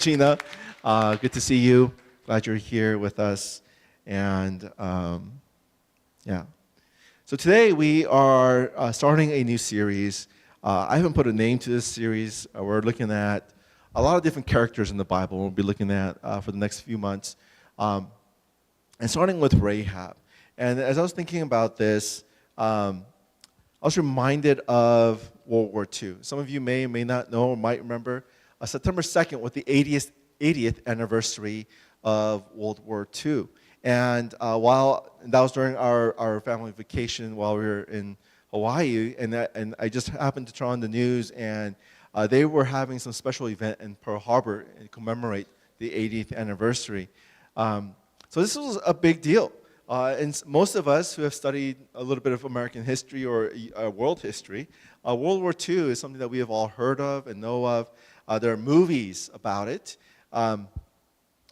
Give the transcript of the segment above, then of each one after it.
Gina, good to see you. Glad you're here with us. And yeah. So today we are starting a new series. I haven't put a name to this series. We're looking at a lot of different characters in the Bible we'll be looking at for the next few months. And starting with Rahab. And as I was thinking about this, I was reminded of World War II. Some of you may or may not know or might remember September 2nd was the 80th anniversary of World War II. And while that was during our family vacation while we were in Hawaii, and I just happened to turn on the news, and they were having some special event in Pearl Harbor to commemorate the 80th anniversary. So this was a big deal. And most of us who have studied a little bit of American history or world history, World War II is something that we have all heard of and know of. There are movies about it.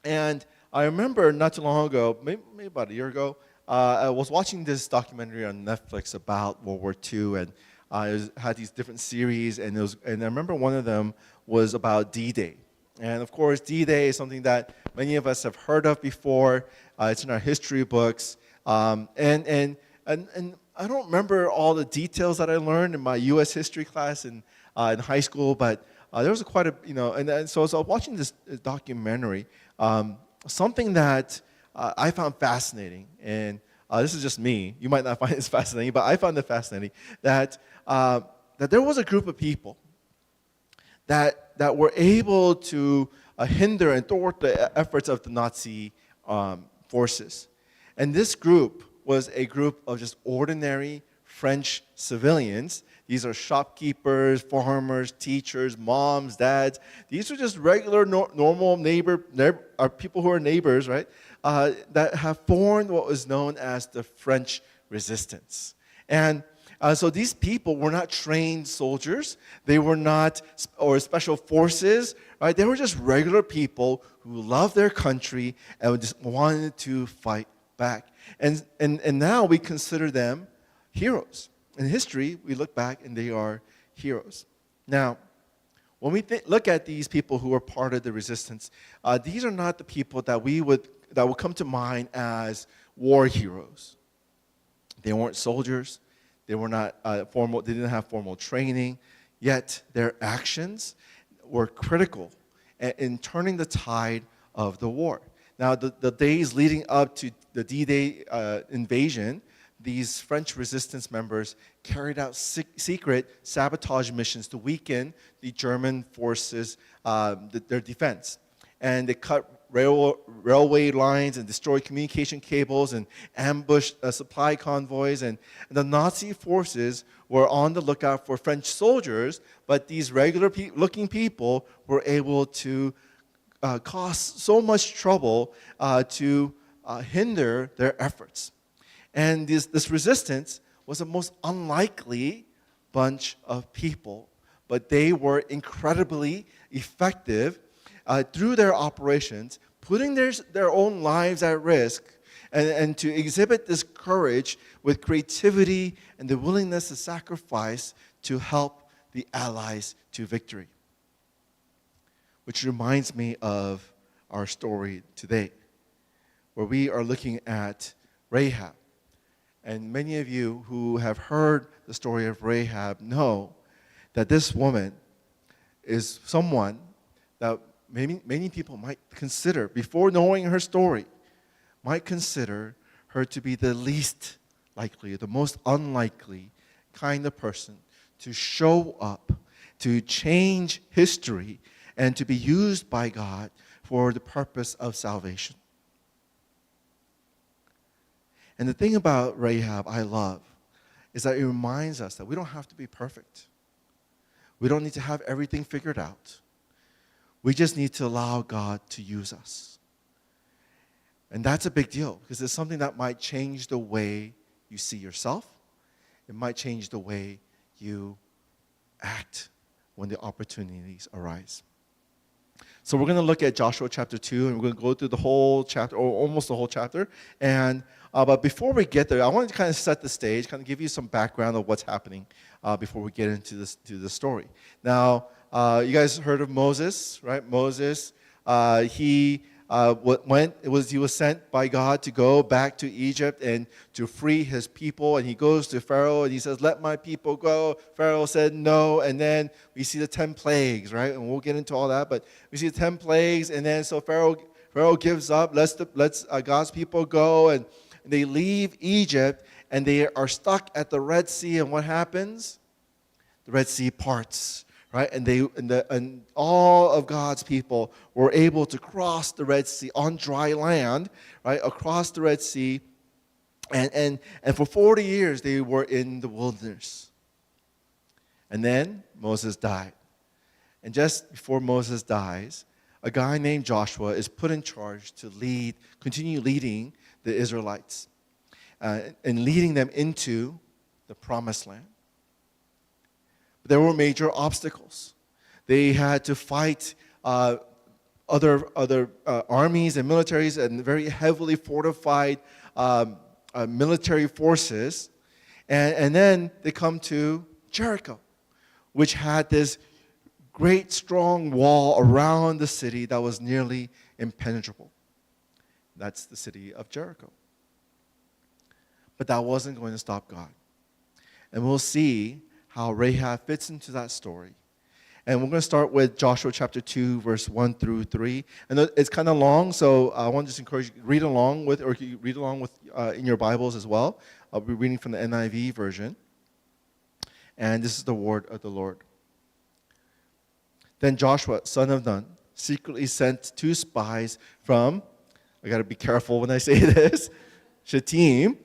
And I remember not too long ago, maybe about a year ago, I was watching this documentary on Netflix about World War II, and it had these different series, and I remember one of them was about D-Day. And of course, D-Day is something that many of us have heard of before. It's in our history books. And I don't remember all the details that I learned in my U.S. history class in high school, but there was quite a, and so as I was watching this documentary, something that I found fascinating, and this is just me, you might not find this fascinating, but I found it fascinating, that there was a group of people that were able to hinder and thwart the efforts of the Nazi forces. And this group was a group of just ordinary French civilians. These are shopkeepers, farmers, teachers, moms, dads. These are just regular, normal people who are neighbors, right? That have formed what was known as the French Resistance. And so these people were not trained soldiers. They were not or special forces, right? They were just regular people who loved their country and just wanted to fight back. And now we consider them heroes. In history, we look back and they are heroes. Now, when we look at these people who are part of the resistance, these are not the people that would come to mind as war heroes. They weren't soldiers. They were not formal. They didn't have formal training. Yet their actions were critical in turning the tide of the war. Now, the days leading up to the D-Day invasion, these French resistance members carried out secret sabotage missions to weaken the German forces, their defense. And they cut railway lines and destroyed communication cables and ambushed supply convoys. And the Nazi forces were on the lookout for French soldiers, but these regular-looking people were able to cause so much trouble to hinder their efforts. And this resistance was the most unlikely bunch of people, but they were incredibly effective through their operations, putting their own lives at risk, and to exhibit this courage with creativity and the willingness to sacrifice to help the Allies to victory. Which reminds me of our story today, where we are looking at Rahab. And many of you who have heard the story of Rahab know that this woman is someone that many people might consider, before knowing her story, might consider her to be the least likely, the most unlikely kind of person to show up, to change history, and to be used by God for the purpose of salvation. And the thing about Rahab I love is that it reminds us that we don't have to be perfect. We don't need to have everything figured out. We just need to allow God to use us. And that's a big deal because it's something that might change the way you see yourself. It might change the way you act when the opportunities arise. So we're going to look at Joshua chapter 2, and we're going to go through the whole chapter, or almost the whole chapter. And but before we get there, I want to kind of set the stage, kind of give you some background of what's happening before we get into the story. Now, you guys heard of Moses, right? Moses He was sent by God to go back to Egypt and to free his people. And he goes to Pharaoh and he says, "Let my people go." Pharaoh said no. And then we see the 10 plagues, right? And we'll get into all that. But we see the 10 plagues. And then so Pharaoh gives up, lets God's people go. And they leave Egypt and they are stuck at the Red Sea. And what happens? The Red Sea parts. Right, and all of God's people were able to cross the Red Sea on dry land, right, across the Red Sea, and for 40 years they were in the wilderness. And then Moses died, and just before Moses dies, a guy named Joshua is put in charge to continue leading the Israelites, and leading them into the Promised Land. There were major obstacles. They had to fight other armies and militaries and very heavily fortified military forces. And then they come to Jericho, which had this great strong wall around the city that was nearly impenetrable. That's the city of Jericho. But that wasn't going to stop God. And we'll see how Rahab fits into that story. And we're going to start with Joshua chapter 2, verse 1 through 3. And it's kind of long, so I want to just encourage you to read along with, or you read along with in your Bibles as well. I'll be reading from the NIV version. And this is the word of the Lord. Then Joshua, son of Nun, secretly sent 2 spies from, I got to be careful when I say this, Shittim.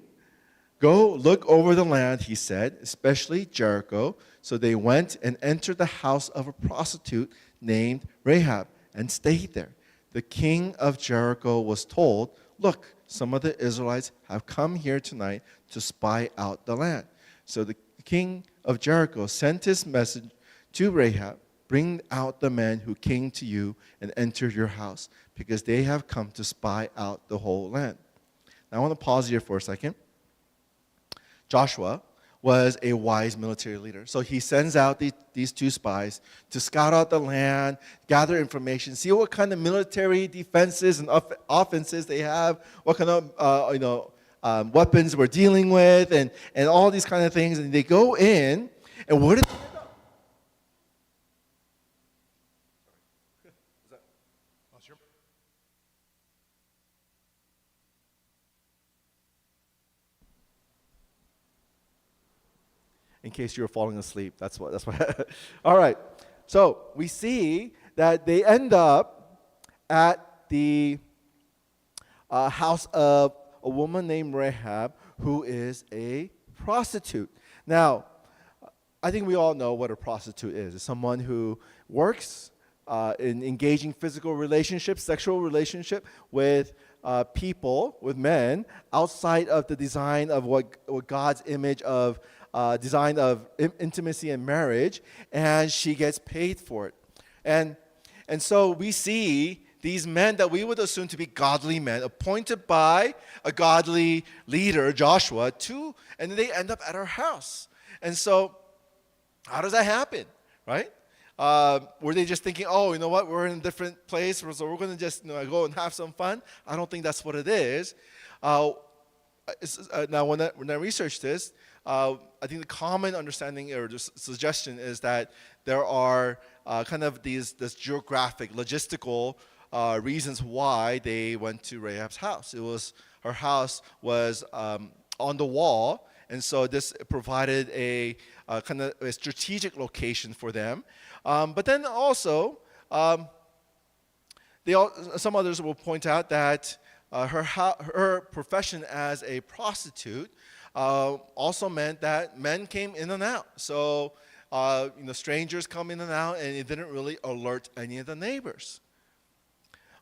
"Go look over the land," he said, "especially Jericho." So they went and entered the house of a prostitute named Rahab and stayed there. The king of Jericho was told, "Look, some of the Israelites have come here tonight to spy out the land." So the king of Jericho sent his message to Rahab, "Bring out the men who came to you and entered your house, because they have come to spy out the whole land." Now I want to pause here for a second. Joshua was a wise military leader. So he sends out these 2 spies to scout out the land, gather information, see what kind of military defenses and offenses they have, what kind of weapons we're dealing with, and all these kind of things. And they go in, and what did they end up? In case you were falling asleep, that's what. All right. So we see that they end up at the house of a woman named Rahab, who is a prostitute. Now, I think we all know what a prostitute is. It's someone who works in engaging physical relationships, sexual relationship with people, with men, outside of the design of what God's image of design of intimacy and marriage, and she gets paid for it. And so we see these men that we would assume to be godly men, appointed by a godly leader, Joshua, and they end up at her house. And so, how does that happen, right? Were they just thinking, "Oh, you know what, we're in a different place, so we're going to just go and have some fun"? I don't think that's what it is. Now, when I researched this, I think the common understanding or just suggestion is that there are kind of this geographic, logistical reasons why they went to Rahab's house. Her house was on the wall, and so this provided a kind of a strategic location for them. But then also, some others will point out that her profession as a prostitute also meant that men came in and out. So, strangers come in and out, and it didn't really alert any of the neighbors.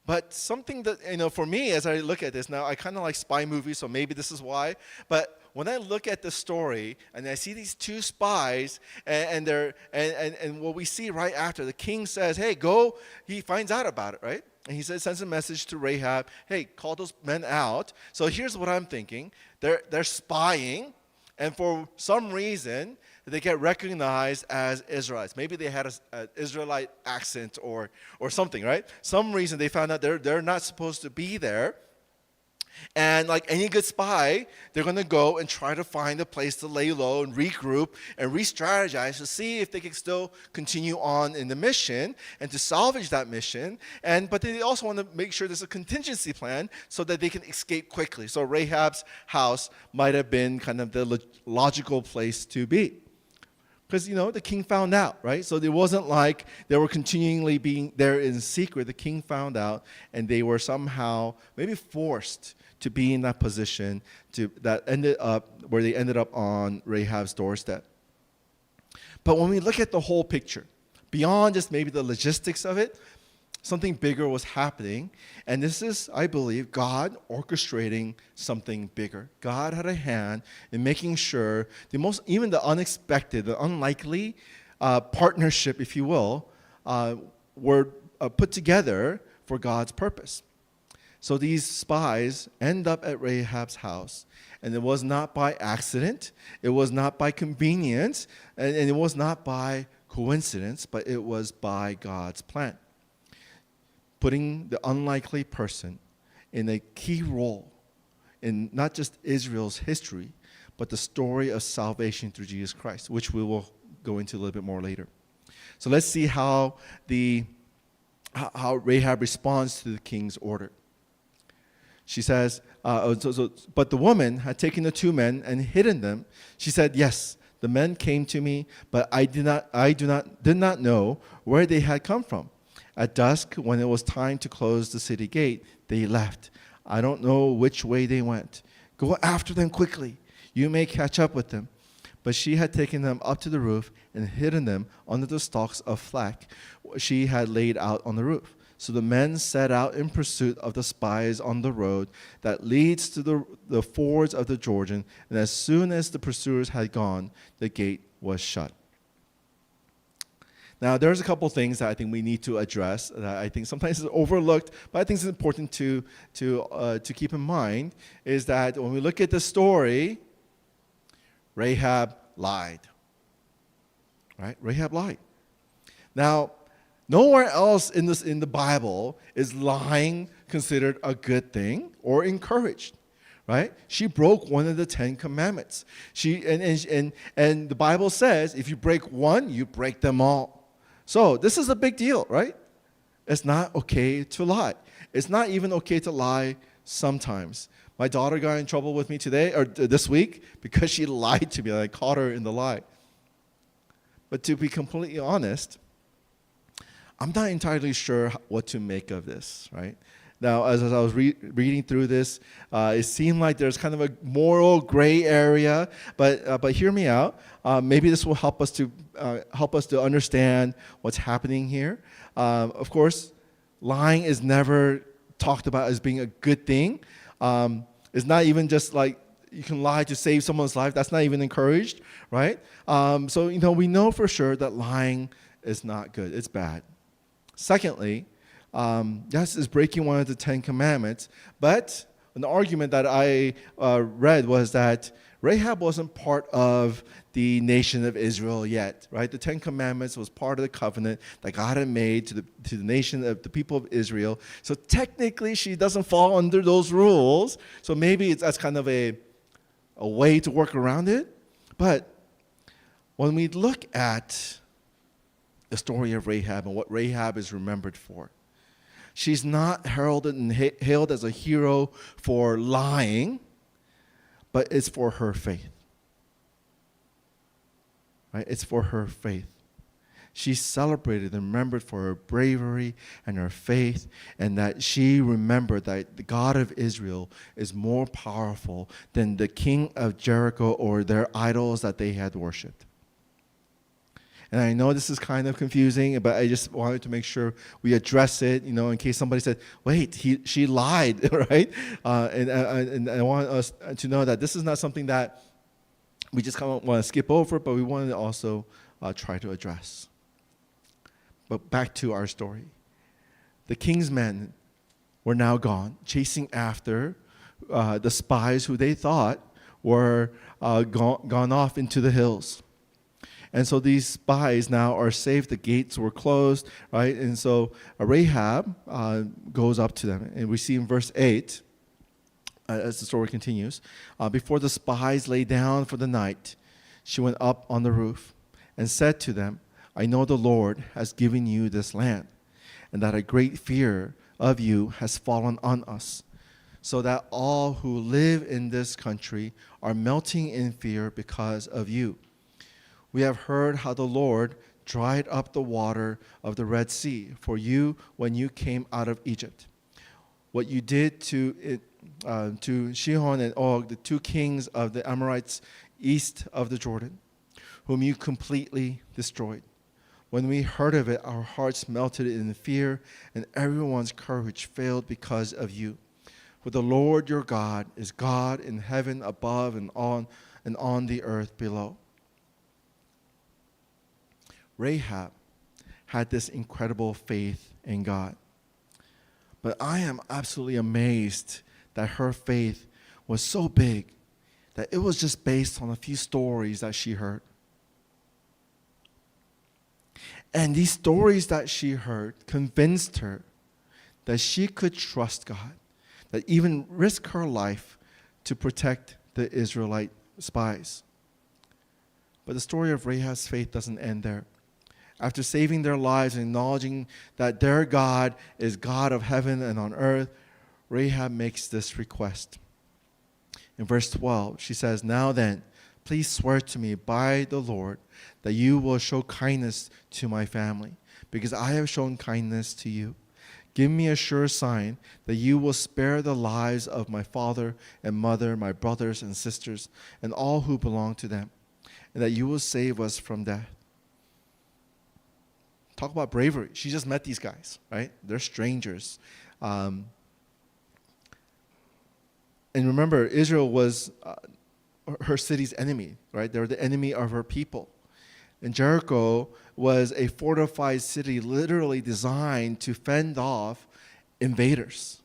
But something that, for me, as I look at this now, I kind of like spy movies, so maybe this is why. But when I look at the story and I see these 2 spies, and what we see right after, the king says, "Hey, go." He finds out about it, right? And he sends a message to Rahab, "Hey, call those men out." So here's what I'm thinking. They're spying, and for some reason, they get recognized as Israelites. Maybe they had an Israelite accent or something, right? Some reason they found out they're not supposed to be there. And like any good spy, they're going to go and try to find a place to lay low and regroup and re-strategize to see if they can still continue on in the mission and to salvage that mission. But they also want to make sure there's a contingency plan so that they can escape quickly. So Rahab's house might have been kind of the logical place to be. Because, the king found out, right? So it wasn't like they were continually being there in secret. The king found out, and they were somehow maybe forced to be in that position where they ended up on Rahab's doorstep. But when we look at the whole picture, beyond just maybe the logistics of it, something bigger was happening. And this is, I believe, God orchestrating something bigger. God had a hand in making sure even the unexpected, the unlikely partnership, if you will, were put together for God's purpose. So these spies end up at Rahab's house. And it was not by accident. It was not by convenience. And it was not by coincidence, but it was by God's plan. Putting the unlikely person in a key role in not just Israel's history, but the story of salvation through Jesus Christ, which we will go into a little bit more later. So let's see how Rahab responds to the king's order. She says, but the woman had taken the two men and hidden them. She said, yes, the men came to me, but I did not know where they had come from. At dusk, when it was time to close the city gate, they left. I don't know which way they went. Go after them quickly. You may catch up with them. But she had taken them up to the roof and hidden them under the stalks of flax she had laid out on the roof. So the men set out in pursuit of the spies on the road that leads to the fords of the Jordan. And as soon as the pursuers had gone, the gate was shut. Now, there's a couple things that I think we need to address that I think sometimes is overlooked, but I think it's important to keep in mind, is that when we look at the story, Rahab lied. Right? Rahab lied. Now, nowhere else in the Bible is lying considered a good thing or encouraged. Right? She broke one of the 10 commandments. And the Bible says if you break one, you break them all. So this is a big deal, right? It's not okay to lie. It's not even okay to lie sometimes. My daughter got in trouble with me today or this week because she lied to me. I caught her in the lie. But to be completely honest, I'm not entirely sure what to make of this, right? Now, as I was reading through this, it seemed like there's kind of a moral gray area, but hear me out. Maybe this will help us to understand what's happening here. Of course, lying is never talked about as being a good thing. It's not even just like you can lie to save someone's life. That's not even encouraged, right? So we know for sure that lying is not good. It's bad. Secondly, yes, it's breaking one of the 10 commandments, but an argument that I read was that Rahab wasn't part of the nation of Israel yet, right? The 10 commandments was part of the covenant that God had made to the nation of the people of Israel. So technically, she doesn't fall under those rules. So maybe that's kind of a way to work around it. But when we look at the story of Rahab and what Rahab is remembered for, she's not heralded and hailed as a hero for lying, but it's for her faith. Right? It's for her faith. She's celebrated and remembered for her bravery and her faith, and that she remembered that the God of Israel is more powerful than the king of Jericho or their idols that they had worshipped. And I know this is kind of confusing, but I just wanted to make sure we address it, in case somebody said, wait, she lied, right? And I want us to know that this is not something that we just kind of want to skip over, but we want to also try to address. But back to our story. The king's men were now gone, chasing after the spies who they thought were gone off into the hills. And so these spies now are safe. The gates were closed, right? And so Rahab goes up to them. And we see in verse 8, as the story continues, before the spies lay down for the night, she went up on the roof and said to them, I know the Lord has given you this land, and that a great fear of you has fallen on us, so that all who live in this country are melting in fear because of you. We have heard how the Lord dried up the water of the Red Sea for you when you came out of Egypt. What you did to Sihon and Og, the two kings of the Amorites east of the Jordan, whom you completely destroyed. When we heard of it, our hearts melted in fear, and everyone's courage failed because of you. For the Lord your God is God in heaven above and on the earth below. Rahab had this incredible faith in God. But I am absolutely amazed that her faith was so big that it was just based on a few stories that she heard. And these stories that she heard convinced her that she could trust God, that even risk her life to protect the Israelite spies. But the story of Rahab's faith doesn't end there. After saving their lives and acknowledging that their God is God of heaven and on earth, Rahab makes this request. In verse 12, she says, Now then, please swear to me by the Lord that you will show kindness to my family, because I have shown kindness to you. Give me a sure sign that you will spare the lives of my father and mother, my brothers and sisters, and all who belong to them, and that you will save us from death. Talk about bravery. She just met these guys, right? They're strangers. And remember, Israel was her city's enemy, right? They were the enemy of her people. And Jericho was a fortified city literally designed to fend off invaders.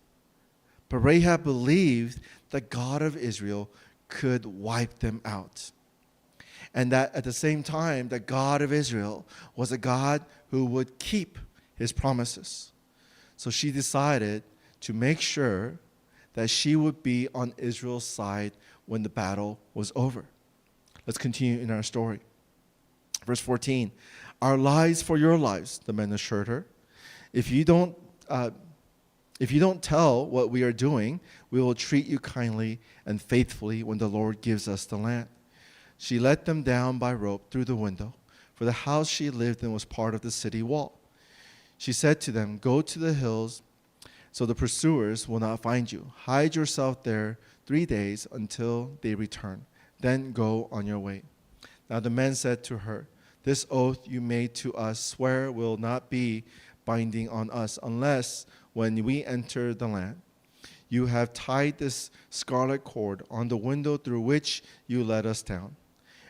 But Rahab believed the God of Israel could wipe them out. And that at the same time, the God of Israel was a God who would keep his promises. So she decided to make sure that she would be on Israel's side when the battle was over. Let's continue in our story. Verse 14, our lives for your lives, the men assured her. If you don't tell what we are doing, we will treat you kindly and faithfully when the Lord gives us the land. She let them down by rope through the window, for the house she lived in was part of the city wall. She said to them, Go to the hills so the pursuers will not find you. Hide yourself there 3 days until they return. Then go on your way. Now the men said to her, This oath you made to us swear will not be binding on us unless when we enter the land, you have tied this scarlet cord on the window through which you let us down.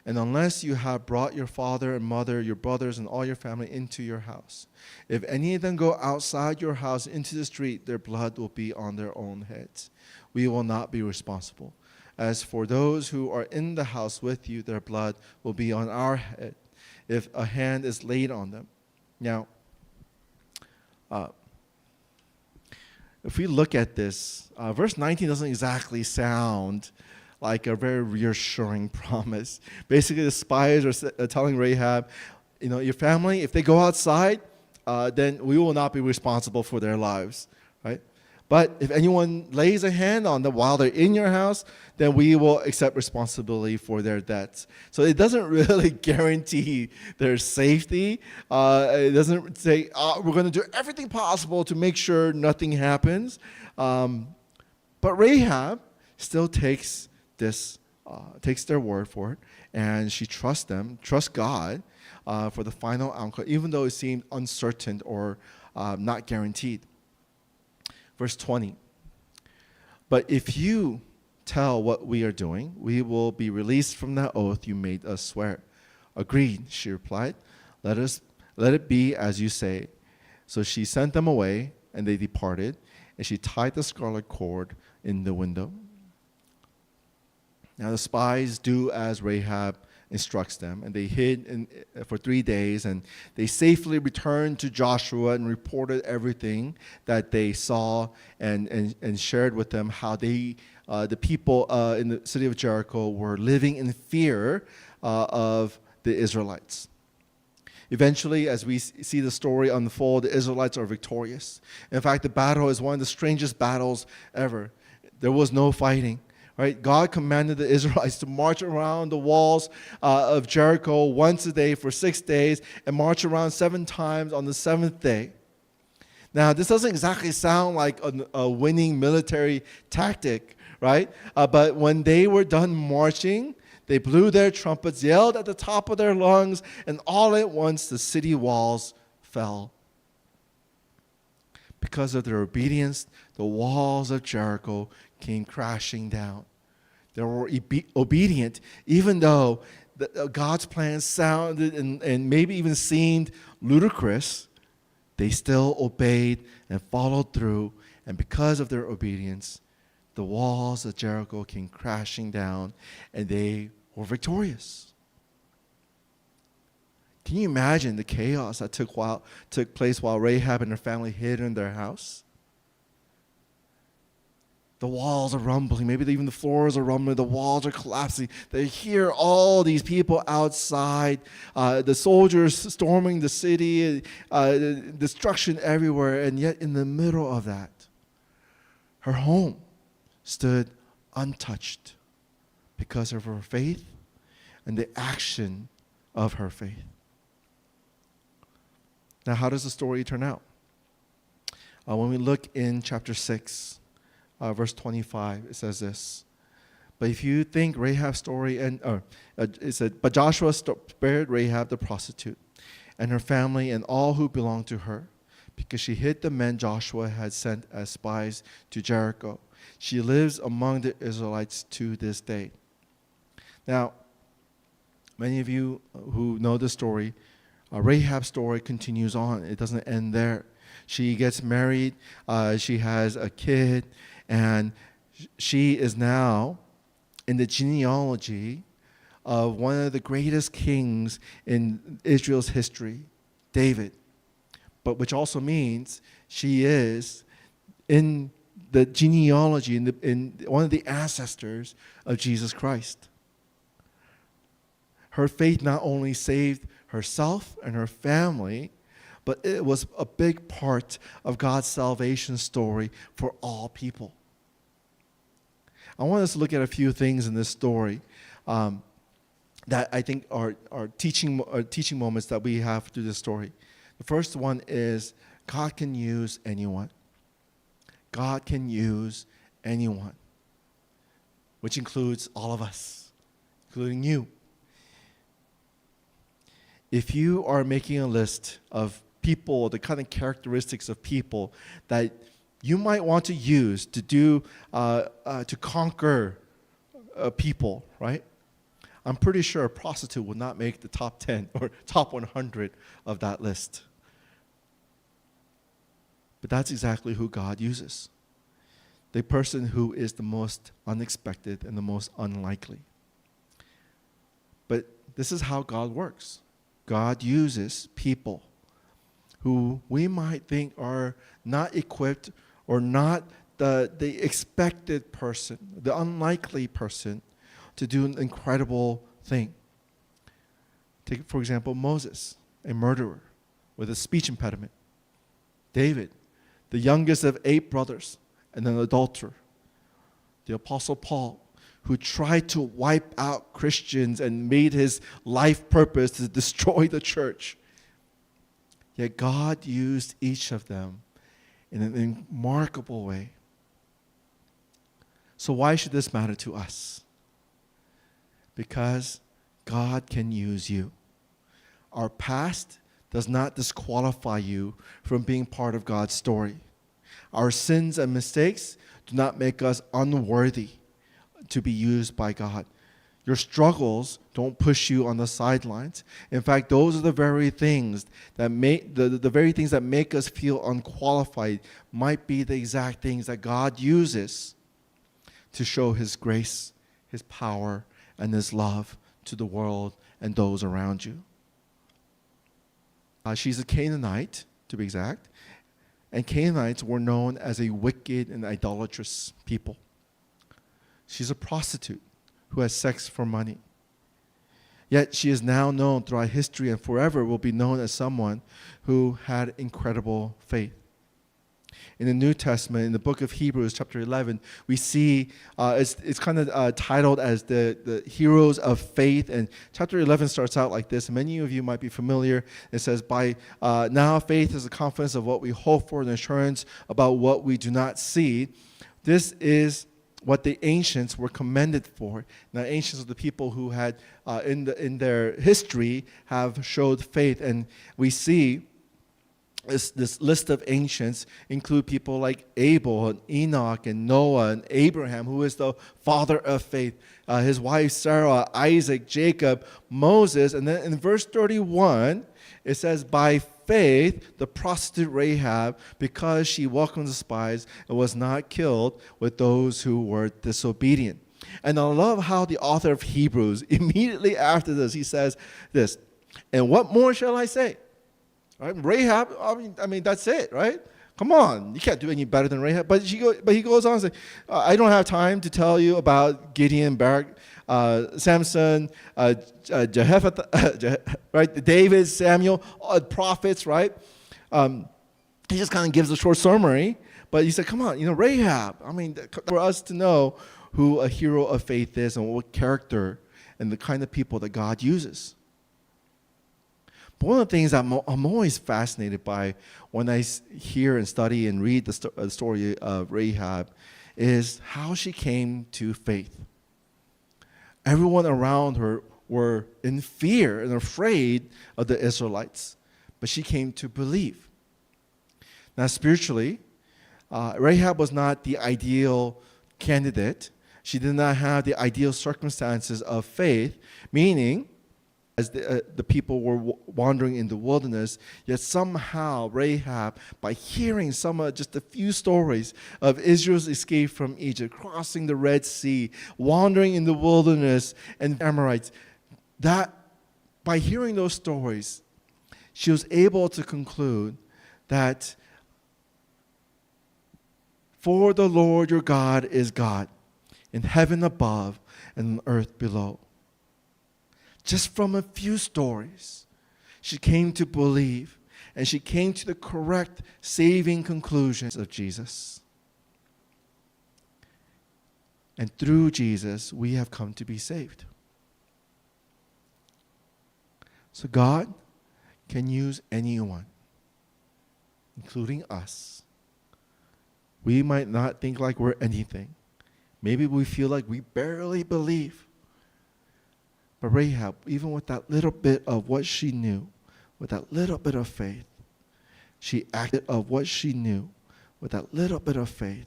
And unless you have brought your father and mother, your brothers, and all your family into your house. If any of them go outside your house into the street, their blood will be on their own heads. We will not be responsible. As for those who are in the house with you, their blood will be on our head if a hand is laid on them. Now, if we look at this, verse 19 doesn't exactly sound like a very reassuring promise. Basically, the spies are telling Rahab, your family, if they go outside, then we will not be responsible for their lives, right? But if anyone lays a hand on them while they're in your house, then we will accept responsibility for their debts. So it doesn't really guarantee their safety. It doesn't say, we're going to do everything possible to make sure nothing happens. But Rahab still takes their word for it, and she trusts God for the final outcome, even though it seemed uncertain or not guaranteed. Verse 20, but if you tell what we are doing, we will be released from that oath you made us swear. Agreed, she replied. Let it be as you say. So she sent them away, and they departed, and she tied the scarlet cord in the window. Now the spies do as Rahab instructs them. And they hid for 3 days, and they safely returned to Joshua and reported everything that they saw and shared with them how the people in the city of Jericho were living in fear of the Israelites. Eventually, as we see the story unfold, the Israelites are victorious. In fact, the battle is one of the strangest battles ever. There was no fighting. Right? God commanded the Israelites to march around the walls of Jericho once a day for 6 days and march around 7 times on the 7th day. Now, this doesn't exactly sound like a winning military tactic, right? But when they were done marching, they blew their trumpets, yelled at the top of their lungs, and all at once the city walls fell. Because of their obedience, the walls of Jericho came crashing down. They were obedient, even though God's plan sounded and maybe even seemed ludicrous. They still obeyed and followed through, and because of their obedience, the walls of Jericho came crashing down, and they were victorious. Can you imagine the chaos that took place while Rahab and her family hid in their house? The walls are rumbling. Maybe even the floors are rumbling. The walls are collapsing. They hear all these people outside, the soldiers storming the city, destruction everywhere. And yet in the middle of that, her home stood untouched because of her faith and the action of her faith. Now, how does the story turn out? When we look in chapter 6, verse 25, it says this. But if you think Rahab's story, it said, but Joshua spared Rahab the prostitute and her family and all who belonged to her, because she hid the men Joshua had sent as spies to Jericho. She lives among the Israelites to this day. Now, many of you who know the story, Rahab's story continues on. It doesn't end there. She gets married. She has a kid. And she is now in the genealogy of one of the greatest kings in Israel's history, David. But which also means she is in the genealogy, in one of the ancestors of Jesus Christ. Her faith not only saved herself and her family, but it was a big part of God's salvation story for all people. I want us to look at a few things in this story that I think are teaching moments that we have through this story. The first one is God can use anyone. God can use anyone, which includes all of us, including you. If you are making a list of people, the kind of characteristics of people that you might want to use to do to conquer people, right? I'm pretty sure a prostitute would not make the top 10 or top 100 of that list. But that's exactly who God uses. The person who is the most unexpected and the most unlikely. But this is how God works. God uses people who we might think are not equipped or not the expected person, the unlikely person, to do an incredible thing. Take, for example, Moses, a murderer with a speech impediment. David, the youngest of 8 brothers and an adulterer. The Apostle Paul, who tried to wipe out Christians and made his life purpose to destroy the church. Yet God used each of them in a remarkable way. So why should this matter to us? Because God can use you. Our past does not disqualify you from being part of God's story. Our sins and mistakes do not make us unworthy to be used by God. Your struggles don't push you on the sidelines. In fact, those are the very things that make the very things that make us feel unqualified might be the exact things that God uses to show His grace, His power, and His love to the world and those around you. She's a Canaanite, to be exact, and Canaanites were known as a wicked and idolatrous people. She's a prostitute who has sex for money. Yet she is now known throughout history and forever will be known as someone who had incredible faith. In the New Testament, in the book of Hebrews, chapter 11, we see it's kind of titled as the heroes of faith. And chapter 11 starts out like this. Many of you might be familiar. It says, by now faith is the confidence of what we hope for and assurance about what we do not see. This is what the ancients were commended for. Now, ancients are the people who had, in their history, have showed faith. And we see this list of ancients include people like Abel and Enoch and Noah and Abraham, who is the father of faith, his wife Sarah, Isaac, Jacob, Moses. And then in verse 31, it says, by faith, the prostitute Rahab, because she welcomed the spies and was not killed with those who were disobedient. And I love how the author of Hebrews, immediately after this, he says this, and what more shall I say? Right? Rahab, I mean, that's it, right? Come on, you can't do any better than Rahab. But he goes on and says, I don't have time to tell you about Gideon, Barak, Samson, Jehoshaphat, right? David, Samuel, prophets, right? He just kind of gives a short summary. But he said, come on, Rahab. I mean, for us to know who a hero of faith is and what character and the kind of people that God uses. But one of the things I'm always fascinated by when I hear and study and read the story of Rahab is how she came to faith. Everyone around her were in fear and afraid of the Israelites, but she came to believe. Now, spiritually, Rahab was not the ideal candidate. She did not have the ideal circumstances of faith, meaning as the people were wandering in the wilderness, yet somehow Rahab, by hearing just a few stories of Israel's escape from Egypt, crossing the Red Sea, wandering in the wilderness, and Amorites, that by hearing those stories, she was able to conclude that for the Lord your God is God, in heaven above and on earth below. Just from a few stories, she came to believe, and she came to the correct saving conclusions of Jesus. And through Jesus, we have come to be saved. So God can use anyone, including us. We might not think like we're anything. Maybe we feel like we barely believe. But Rahab, even with that little bit of what she knew, with that little bit of faith, she acted of what she knew, with that little bit of faith.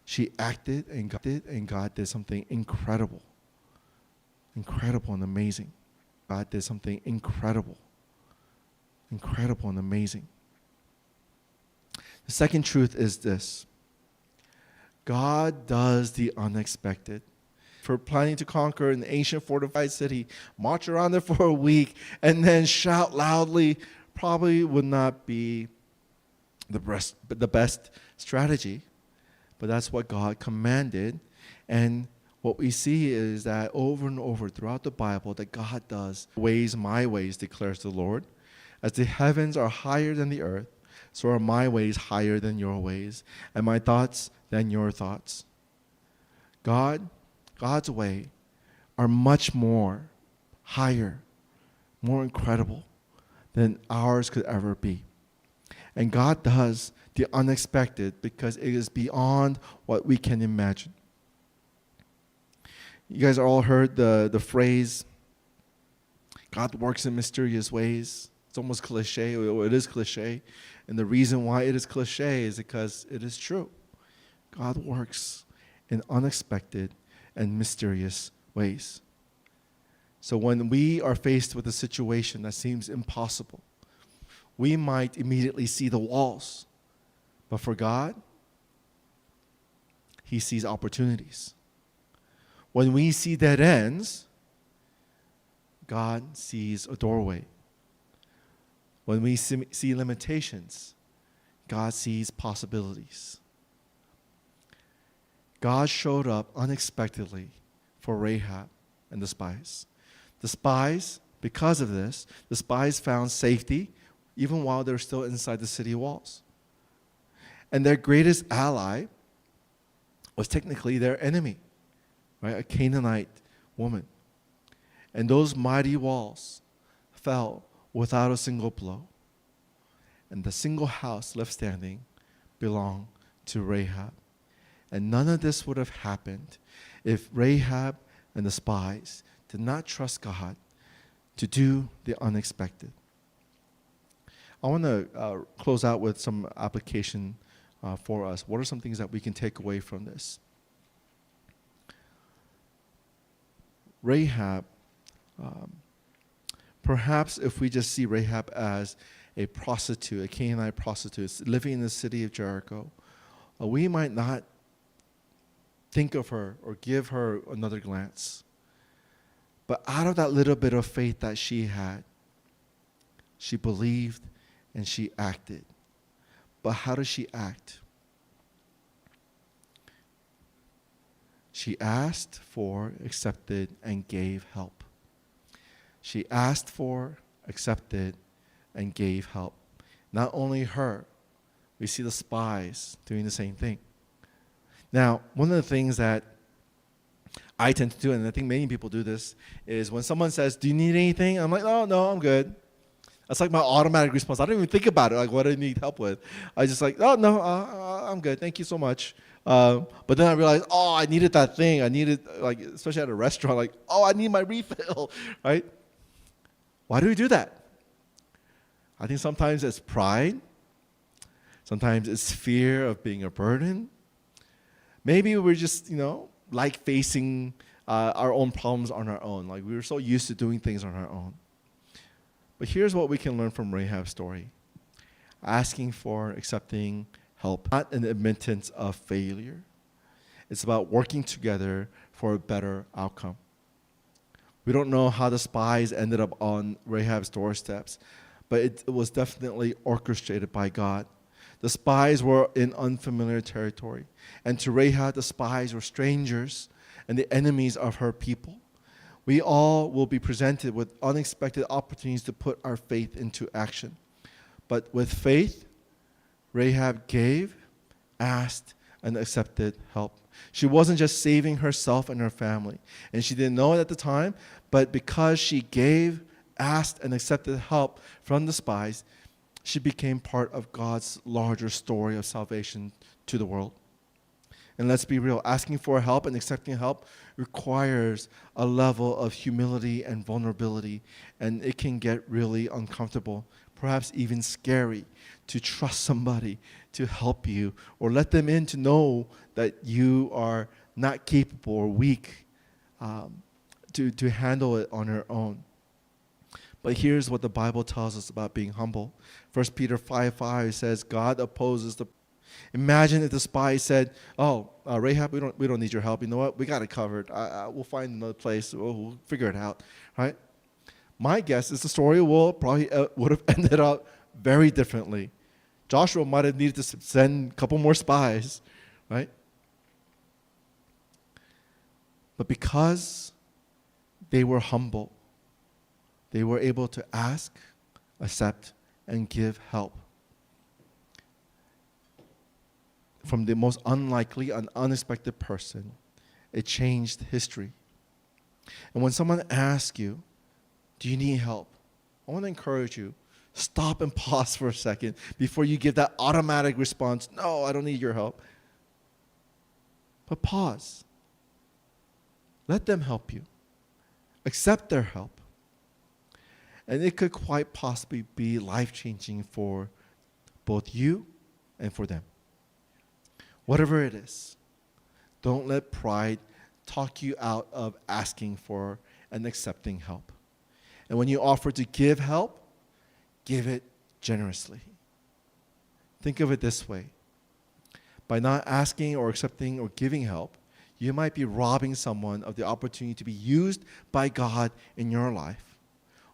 She acted and God did something incredible. Incredible and amazing. God did something incredible. Incredible and amazing. The second truth is this. God does the unexpected. For planning to conquer an ancient fortified city, march around there for a week, and then shout loudly probably would not be the best strategy. But that's what God commanded. And what we see is that over and over throughout the Bible that God does ways my ways, declares the Lord. As the heavens are higher than the earth, so are my ways higher than your ways, and my thoughts than your thoughts. God's way are much more higher, more incredible than ours could ever be. And God does the unexpected because it is beyond what we can imagine. You guys all heard the phrase, God works in mysterious ways. It's almost cliche, or it is cliche. And the reason why it is cliche is because it is true. God works in unexpected and mysterious ways. So when we are faced with a situation that seems impossible, we might immediately see the walls. But for God, He sees opportunities. When we see dead ends, God sees a doorway. When we see limitations, God sees possibilities. God showed up unexpectedly for Rahab and the spies. The spies, because of this, the spies found safety even while they're still inside the city walls. And their greatest ally was technically their enemy, right? A Canaanite woman. And those mighty walls fell without a single blow. And the single house left standing belonged to Rahab. And none of this would have happened if Rahab and the spies did not trust God to do the unexpected. I want to close out with some application for us. What are some things that we can take away from this? Rahab, perhaps if we just see Rahab as a prostitute, a Canaanite prostitute living in the city of Jericho, we might not think of her or give her another glance. But out of that little bit of faith that she had, she believed and she acted. But how does she act? She asked for, accepted, and gave help. She asked for, accepted, and gave help. Not only her, we see the spies doing the same thing. Now, one of the things that I tend to do, and I think many people do this, is when someone says, "Do you need anything?" I'm like, "Oh, no, I'm good." That's like my automatic response. I don't even think about it, like what I need help with. I just like, "Oh, no, I'm good. Thank you so much." But then I realized, oh, I needed that thing. I needed, like, especially at a restaurant, like, oh, I need my refill, right? Why do we do that? I think sometimes it's pride. Sometimes it's fear of being a burden. Maybe we're just, like facing our own problems on our own. Like we were so used to doing things on our own. But here's what we can learn from Rahab's story. Asking for, accepting help, not an admittance of failure. It's about working together for a better outcome. We don't know how the spies ended up on Rahab's doorsteps, but it was definitely orchestrated by God. The spies were in unfamiliar territory. And to Rahab, the spies were strangers and the enemies of her people. We all will be presented with unexpected opportunities to put our faith into action. But with faith, Rahab gave, asked, and accepted help. She wasn't just saving herself and her family. And she didn't know it at the time, but because she gave, asked, and accepted help from the spies, she became part of God's larger story of salvation to the world. And let's be real, asking for help and accepting help requires a level of humility and vulnerability, and it can get really uncomfortable, perhaps even scary, to trust somebody to help you or let them in to know that you are not capable or weak to handle it on your own. But here's what the Bible tells us about being humble. 1 Peter 5:5 says, God opposes the... Imagine if the spies said, Rahab, we don't need your help. You know what? We got it covered. We'll find another place. We'll figure it out, right? My guess is the story would have ended up very differently. Joshua might have needed to send a couple more spies, right? But because they were humble, they were able to ask, accept, and give help. From the most unlikely and unexpected person, it changed history. And when someone asks you, do you need help? I want to encourage you, stop and pause for a second before you give that automatic response, no, I don't need your help. But pause. Let them help you. Accept their help. And it could quite possibly be life-changing for both you and for them. Whatever it is, don't let pride talk you out of asking for and accepting help. And when you offer to give help, give it generously. Think of it this way. By not asking or accepting or giving help, you might be robbing someone of the opportunity to be used by God in your life.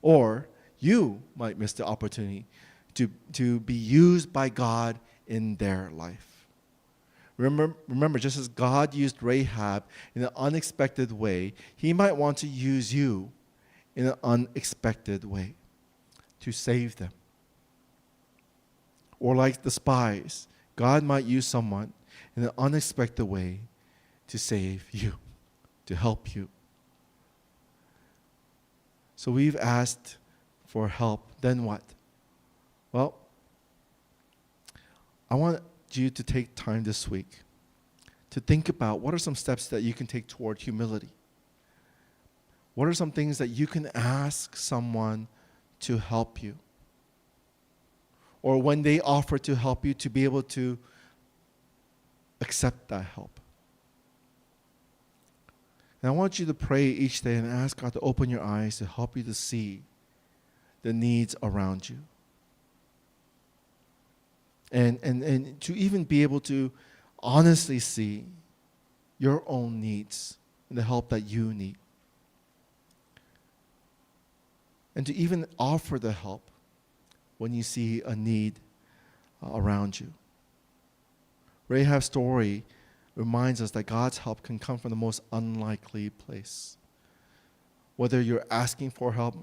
Or you might miss the opportunity to be used by God in their life. Remember, just as God used Rahab in an unexpected way, he might want to use you in an unexpected way to save them. Or like the spies, God might use someone in an unexpected way to save you, to help you. So we've asked for help. Then what? Well, I want you to take time this week to think about what are some steps that you can take toward humility. What are some things that you can ask someone to help you? Or when they offer to help you, to be able to accept that help. And I want you to pray each day and ask God to open your eyes to help you to see the needs around you. And to even be able to honestly see your own needs and the help that you need. And to even offer the help when you see a need around you. Rahab's story reminds us that God's help can come from the most unlikely place. Whether you're asking for help,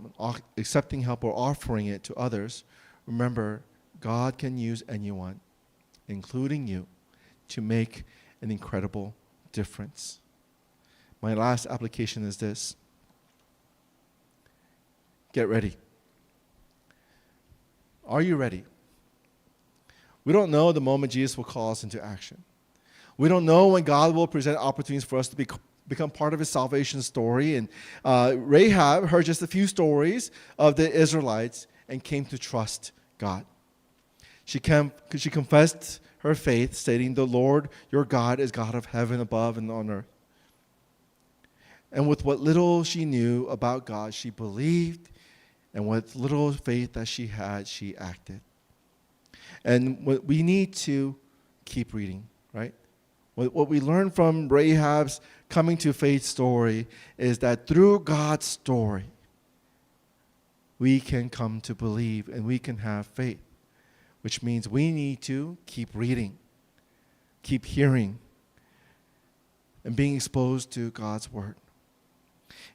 accepting help, or offering it to others, remember, God can use anyone, including you, to make an incredible difference. My last application is this. Get ready. Are you ready? We don't know the moment Jesus will call us into action. We don't know when God will present opportunities for us to become part of his salvation story. And Rahab heard just a few stories of the Israelites and came to trust God. She confessed her faith, stating, "The Lord your God is God of heaven above and on earth." And with what little she knew about God, she believed, and with little faith that she had, she acted. And what we need to keep reading, right? What we learn from Rahab's coming to faith story is that through God's story, we can come to believe and we can have faith, which means we need to keep reading, keep hearing, and being exposed to God's word.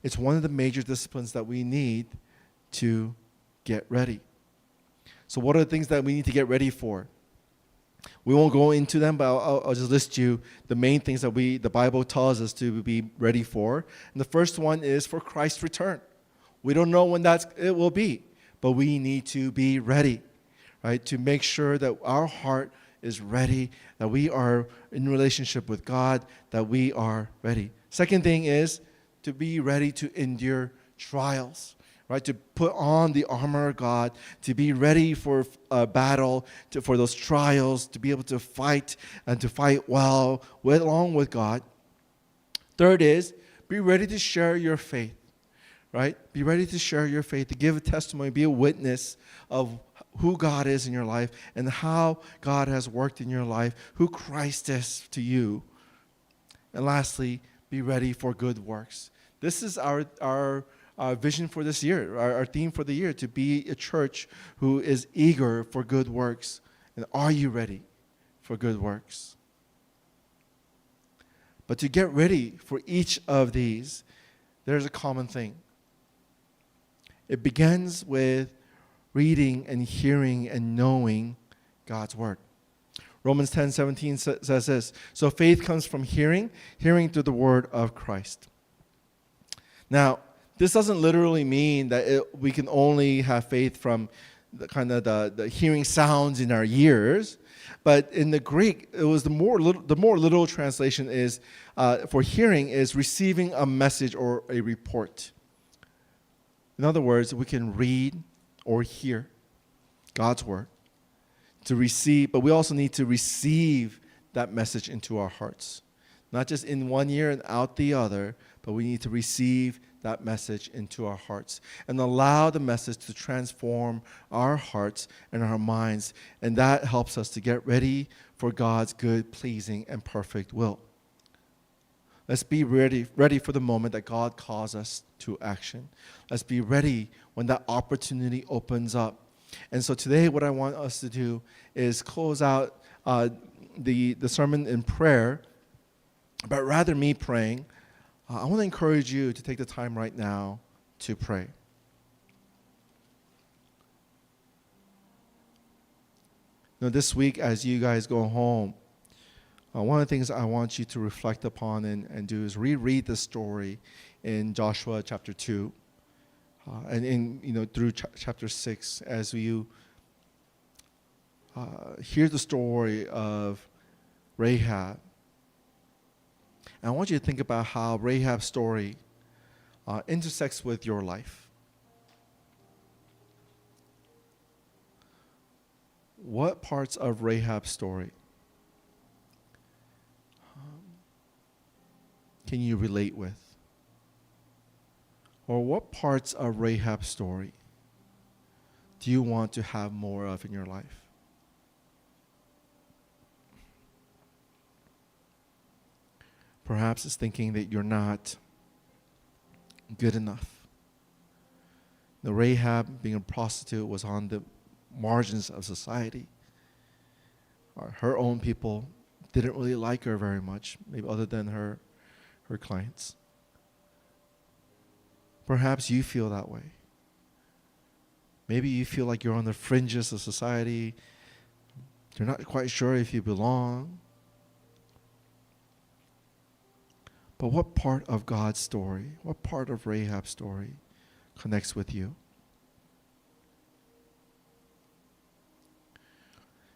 It's one of the major disciplines that we need to get ready. So what are the things that we need to get ready for? We won't go into them, but I'll just list you the main things that the Bible tells us to be ready for. And the first one is for Christ's return. We don't know when it will be, but we need to be ready, right? To make sure that our heart is ready, that we are in relationship with God, that we are ready. Second thing is to be ready to endure trials. Right, to put on the armor of God, to be ready for a battle, for those trials, to be able to fight and to fight well along with God. Third is be ready to share your faith, right? Be ready to share your faith, to give a testimony, be a witness of who God is in your life and how God has worked in your life, who Christ is to you. And lastly, be ready for good works. This is our vision for this year, our theme for the year, to be a church who is eager for good works. And are you ready for good works? But to get ready for each of these, there's a common thing. It begins with reading and hearing and knowing God's word. Romans 10:17 says this, "So faith comes from hearing through the word of Christ." Now, this doesn't literally mean that we can only have faith from the hearing sounds in our ears, but in the Greek, it was the more literal translation is for hearing is receiving a message or a report. In other words, we can read or hear God's word to receive, but we also need to receive that message into our hearts, not just in one ear and out the other, but we need to receive that message into our hearts and allow the message to transform our hearts and our minds. And that helps us to get ready for God's good, pleasing, and perfect will. Let's be ready for the moment that God calls us to action. Let's be ready when that opportunity opens up. And so today what I want us to do is close out the sermon in prayer, but rather me praying. I want to encourage you to take the time right now to pray. This week as you guys go home, one of the things I want you to reflect upon and do is reread the story in Joshua chapter 2 and in through chapter 6 as you hear the story of Rahab. And I want you to think about how Rahab's story intersects with your life. What parts of Rahab's story can you relate with? Or what parts of Rahab's story do you want to have more of in your life? Perhaps it's thinking that you're not good enough. Rahab, being a prostitute, was on the margins of society. Her own people didn't really like her very much, maybe other than her clients. Perhaps you feel that way. Maybe you feel like you're on the fringes of society. You're not quite sure if you belong. But what part of God's story, what part of Rahab's story connects with you?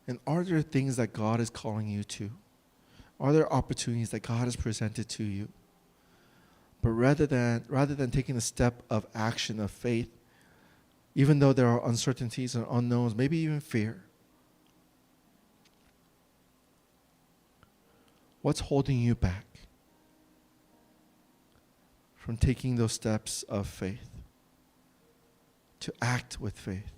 And are there things that God is calling you to? Are there opportunities that God has presented to you? But rather than taking the step of action of faith, even though there are uncertainties and unknowns, maybe even fear, what's holding you back from taking those steps of faith, to act with faith?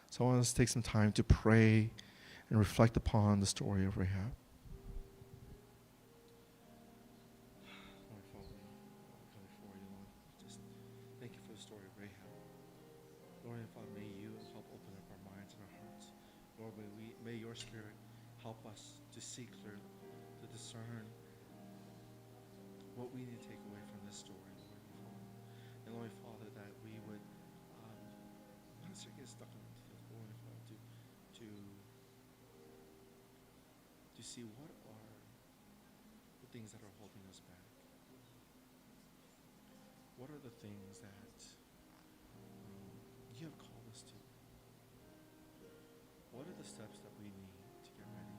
So I want us to take some time to pray and reflect upon the story of Rahab. Lord Father, we come before you, Lord. Just thank you for the story of Rahab. Lord and Father, may you help open up our minds and our hearts. Lord, may your Spirit help us to see clearly, to discern what we need to take away from this story, Lord and Father. And Lord Father, that we would not get stuck on it, Lord and Father, to see what are the things that are holding us back. What are the things that you have called us to? What are the steps that we need to get ready?